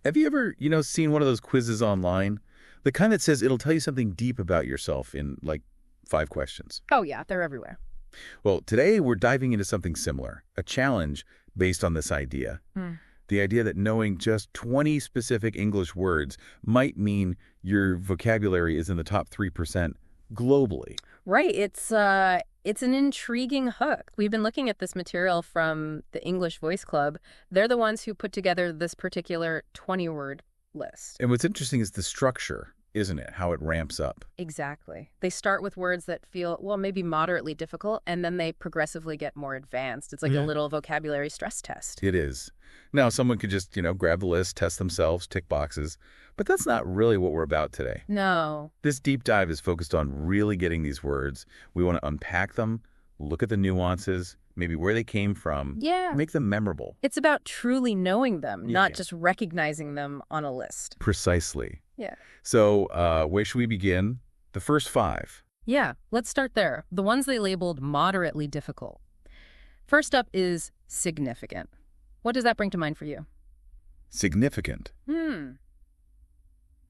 Have you ever, seen one of those quizzes online? The kind that says it'll tell you something deep about yourself in, like, 5 questions. Oh, yeah, they're everywhere. Well, today we're diving into something similar, a challenge based on this idea. The idea that knowing just 20 specific English words might mean your vocabulary is in the top 3% globally. Right. It's an intriguing hook. We've been looking at this material from the English Voice Club. They're the ones who put together this particular 20-word list. And what's interesting is the structure, isn't it? How it ramps up. Exactly. They start with words that feel, well, maybe moderately difficult, and then they progressively get more advanced. It's like a little vocabulary stress test. It is. Now, someone could just, grab the list, test themselves, tick boxes. But that's not really what we're about today. No. This deep dive is focused on really getting these words. We want to unpack them, look at the nuances, maybe where they came from, make them memorable. It's about truly knowing them, not just recognizing them on a list. Precisely. Yeah. So where should we begin? The first 5. Yeah, let's start there. The ones they labeled moderately difficult. First up is significant. What does that bring to mind for you? Significant.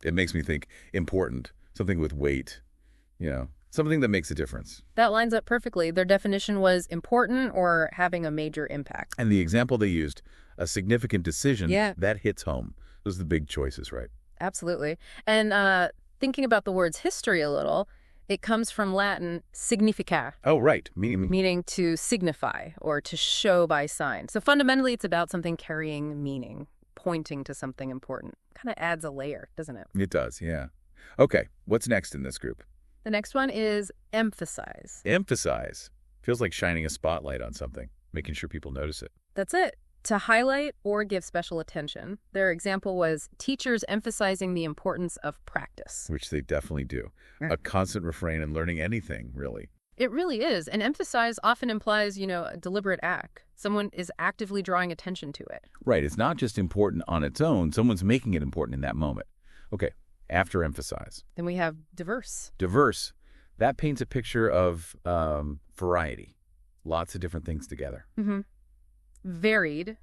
It makes me think important, something with weight, something that makes a difference. That lines up perfectly. Their definition was important or having a major impact. And the example they used, a significant decision, Yeah. that hits home. Those are the big choices, right? Absolutely. And thinking about the word's history a little, it comes from Latin significar. Oh, right. Meaning to signify or to show by sign. So fundamentally, it's about something carrying meaning, pointing to something important. Kind of adds a layer, doesn't it? It does, yeah. Okay, what's next in this group? The next one is emphasize. Emphasize. Feels like shining a spotlight on something, making sure people notice it. That's it. To highlight or give special attention. Their example was teachers emphasizing the importance of practice. Which they definitely do. A constant refrain in learning anything, really. It really is. And emphasize often implies, a deliberate act. Someone is actively drawing attention to it. Right. It's not just important on its own. Someone's making it important in that moment. Okay. After emphasize. Then we have diverse. Diverse. That paints a picture of variety. Lots of different things together. Varied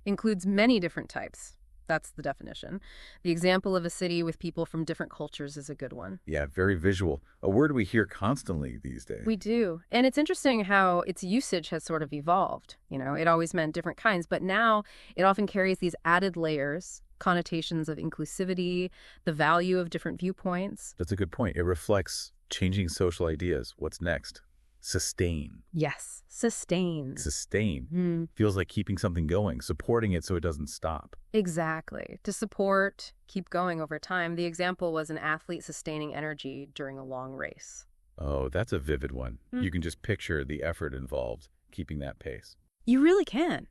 includes many different types. That's the definition. The example of a city with people from different cultures is a good one. Yeah, very visual. A word we hear constantly these days. We do. And it's interesting how its usage has sort of evolved. It always meant different kinds, but now it often carries these added layers, connotations of inclusivity, the value of different viewpoints. That's a good point. It reflects changing social ideas. What's next? Sustain. Yes, sustain. Sustain. Feels like keeping something going, supporting it so it doesn't stop. Exactly. To support, keep going over time. The example was an athlete sustaining energy during a long race. Oh, that's a vivid one. You can just picture the effort involved, keeping that pace. You really can.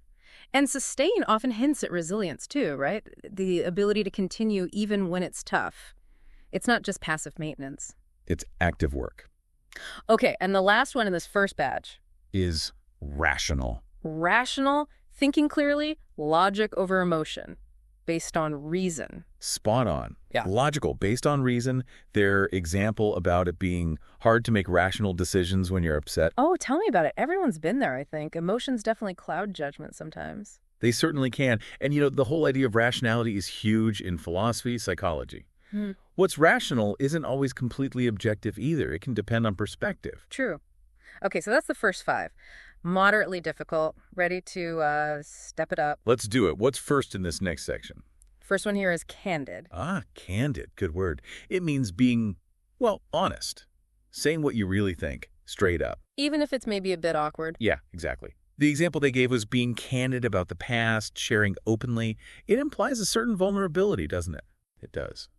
And sustain often hints at resilience too, right? The ability to continue even when it's tough. It's not just passive maintenance. It's active work. Okay, and the last one in this first batch is rational. Rational, thinking clearly, logic over emotion, based on reason. Spot on. Yeah. Logical, based on reason. Their example about it being hard to make rational decisions when you're upset. Oh, tell me about it. Everyone's been there, I think. Emotions definitely cloud judgment sometimes. They certainly can. And, the whole idea of rationality is huge in philosophy, psychology. What's rational isn't always completely objective either. It can depend on perspective. True. Okay, so that's the first 5. Moderately difficult. Ready to step it up. Let's do it. What's first in this next section? First one here is candid. Ah, candid. Good word. It means being, honest. Saying what you really think, straight up. Even if it's maybe a bit awkward. Yeah, exactly. The example they gave was being candid about the past, sharing openly. It implies a certain vulnerability, doesn't it? It does.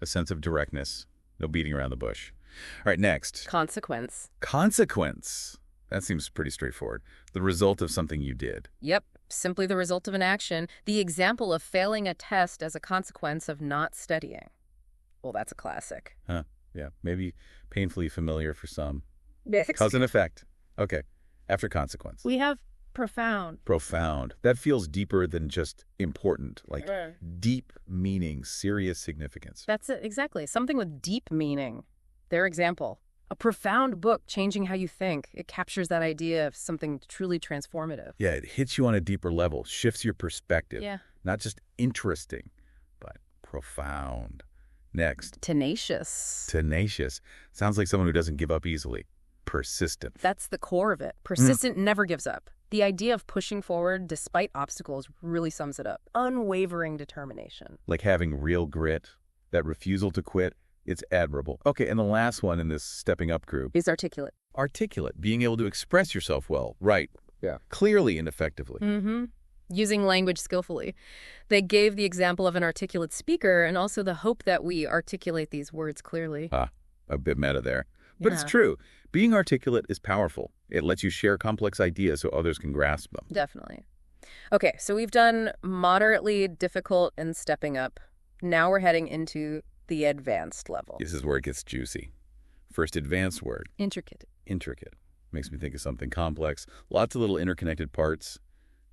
A sense of directness, no beating around the bush. All right, next. Consequence. Consequence. That seems pretty straightforward. The result of something you did. Yep, simply the result of an action. The example of failing a test as a consequence of not studying. Well, that's a classic. Huh, yeah, maybe painfully familiar for some. Yes. Cause and effect. Okay, after consequence. We have profound. Profound. That feels deeper than just important, like deep meaning, serious significance. That's it, exactly. Something with deep meaning. Their example. A profound book changing how you think. It captures that idea of something truly transformative. Yeah, it hits you on a deeper level, shifts your perspective. Yeah. Not just interesting, Profound. Next. Tenacious. Tenacious. Sounds like someone who doesn't give up easily. Persistent. That's the core of it. Persistent never gives up. The idea of pushing forward despite obstacles really sums it up. Unwavering determination. Like having real grit, that refusal to quit. It's admirable. Okay, and the last one in this stepping up group Is articulate. Articulate, being able to express yourself well, right? Yeah. Clearly and effectively. Using language skillfully. They gave the example of an articulate speaker and also the hope that we articulate these words clearly. A bit meta there. But it's Yeah. true. Being articulate is powerful. It lets you share complex ideas so others can grasp them. Definitely. Okay, so we've done moderately difficult and stepping up. Now we're heading into the advanced level. This is where it gets juicy. First advanced word, Intricate. intricate. Makes me think of something complex. Lots of little interconnected parts.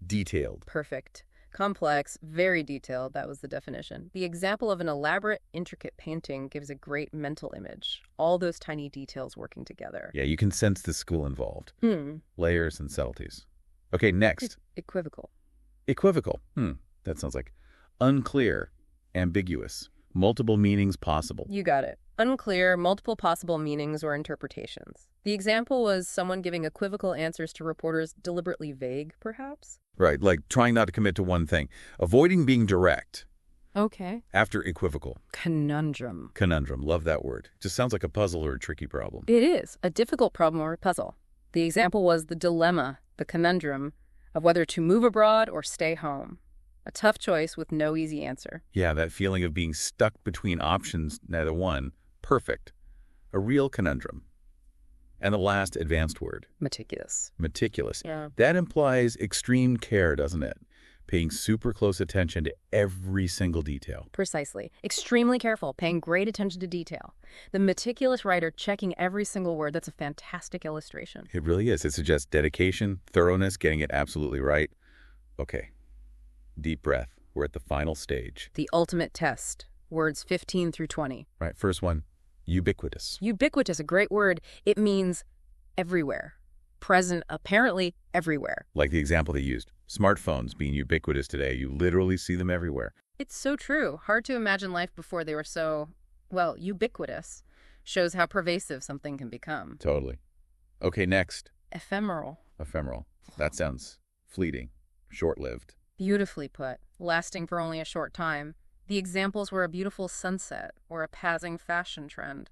Detailed. Perfect. Complex, very detailed, that was the definition. The example of an elaborate, intricate painting gives a great mental image. All those tiny details working together. Yeah, you can sense the school involved. Layers and subtleties. Okay, next. Equivocal. Equivocal. That sounds like unclear, ambiguous, multiple meanings possible. You got it. Unclear, multiple possible meanings or interpretations. The example was someone giving equivocal answers to reporters, deliberately vague, perhaps? Right, like trying not to commit to one thing. Avoiding being direct. Okay. After equivocal. Conundrum. Conundrum. Love that word. Just sounds like a puzzle or a tricky problem. It is a difficult problem or a puzzle. The example was the dilemma, the conundrum, of whether to move abroad or stay home. A tough choice with no easy answer. Yeah, that feeling of being stuck between options, neither one. Perfect. A real conundrum. And the last advanced word. Meticulous. Meticulous. Yeah. That implies extreme care, doesn't it? Paying super close attention to every single detail. Precisely. Extremely careful, paying great attention to detail. The meticulous writer checking every single word. That's a fantastic illustration. It really is. It suggests dedication, thoroughness, getting it absolutely right. Okay. Deep breath. We're at the final stage. The ultimate test. Words 15 through 20. Right, first one. Ubiquitous. Ubiquitous, a great word. It means everywhere. Present, apparently, everywhere. Like the example they used. Smartphones being ubiquitous today. You literally see them everywhere. It's so true. Hard to imagine life before they were so, well, ubiquitous. Shows how pervasive something can become. Totally. Okay, next. Ephemeral. Ephemeral. That sounds fleeting, short-lived. Beautifully put. Lasting for only a short time. The examples were a beautiful sunset or a passing fashion trend.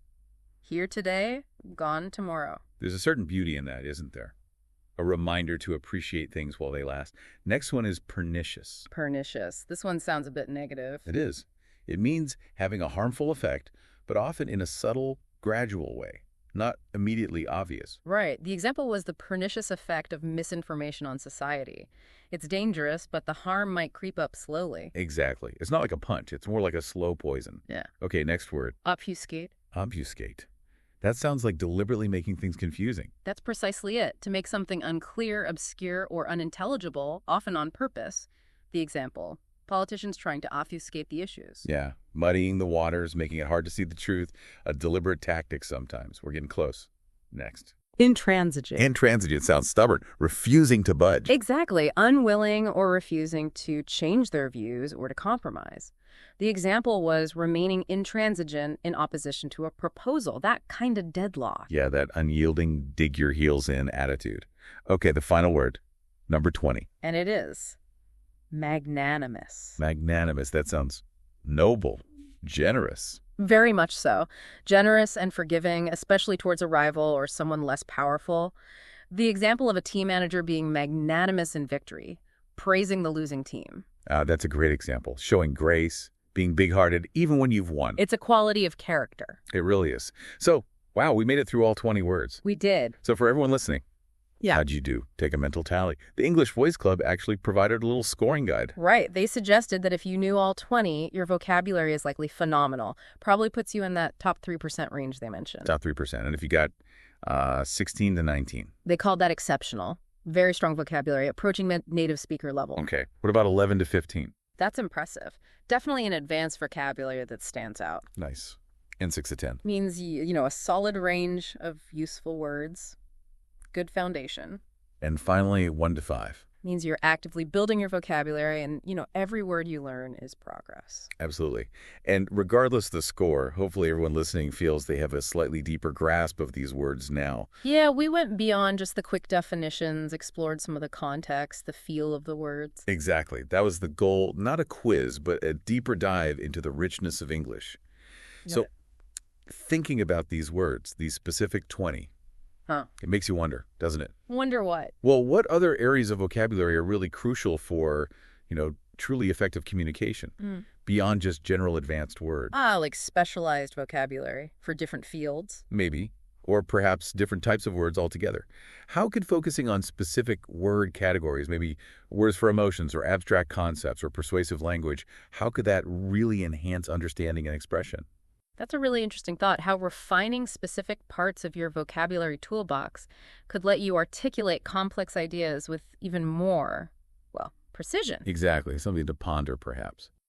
Here today, gone tomorrow. There's a certain beauty in that, isn't there? A reminder to appreciate things while they last. Next one is pernicious. Pernicious. This one sounds a bit negative. It is. It means having a harmful effect, but often in a subtle, gradual way, not immediately obvious. Right. The example was the pernicious effect of misinformation on society. It's dangerous, but the harm might creep up slowly. Exactly. It's not like a punch. It's more like a slow poison. Yeah. Okay, next word. Obfuscate. Obfuscate. That sounds like deliberately making things confusing. That's precisely it. To make something unclear, obscure, or unintelligible, often on purpose. The example. Politicians trying to obfuscate the issues. Yeah. Muddying the waters, making it hard to see the truth. A deliberate tactic sometimes. We're getting close. Next. Intransigent. Intransigent sounds stubborn, refusing to budge. Exactly. Unwilling or refusing to change their views or to compromise. The example was remaining intransigent in opposition to a proposal. That kind of deadlock. Yeah, that unyielding, dig your heels in attitude. Okay, the final word. Number 20. And it is magnanimous. Magnanimous. That sounds noble, generous. Very much so. Generous and forgiving, especially towards a rival or someone less powerful. The example of a team manager being magnanimous in victory, praising the losing team. That's a great example. Showing grace, being big-hearted, even when you've won. It's a quality of character. It really is. So, wow, we made it through all 20 words. We did. So for everyone listening, Yeah. how'd you do? Take a mental tally. The English Voice Club actually provided a little scoring guide. Right. They suggested that if you knew all 20, your vocabulary is likely phenomenal. Probably puts you in that top 3% range they mentioned. Top 3%. And if you got 16 to 19. They called that exceptional. Very strong vocabulary, approaching native speaker level. Okay. What about 11 to 15? That's impressive. Definitely an advanced vocabulary that stands out. Nice. And 6 to 10. Means, a solid range of useful words. Good foundation. And finally, 1 to 5. means you're actively building your vocabulary, and, every word you learn is progress. Absolutely. And regardless of the score, hopefully everyone listening feels they have a slightly deeper grasp of these words now. Yeah, we went beyond just the quick definitions, explored some of the context, the feel of the words. Exactly. That was the goal, not a quiz, but a deeper dive into the richness of English. So thinking about these words, these specific 20, it makes you wonder, doesn't it? Wonder what? Well, what other areas of vocabulary are really crucial for, truly effective communication beyond just general advanced words? Like specialized vocabulary for different fields. Maybe. Or perhaps different types of words altogether. How could focusing on specific word categories, maybe words for emotions or abstract concepts or persuasive language, how could that really enhance understanding and expression? That's a really interesting thought, how refining specific parts of your vocabulary toolbox could let you articulate complex ideas with even more, precision. Exactly. Something to ponder, perhaps.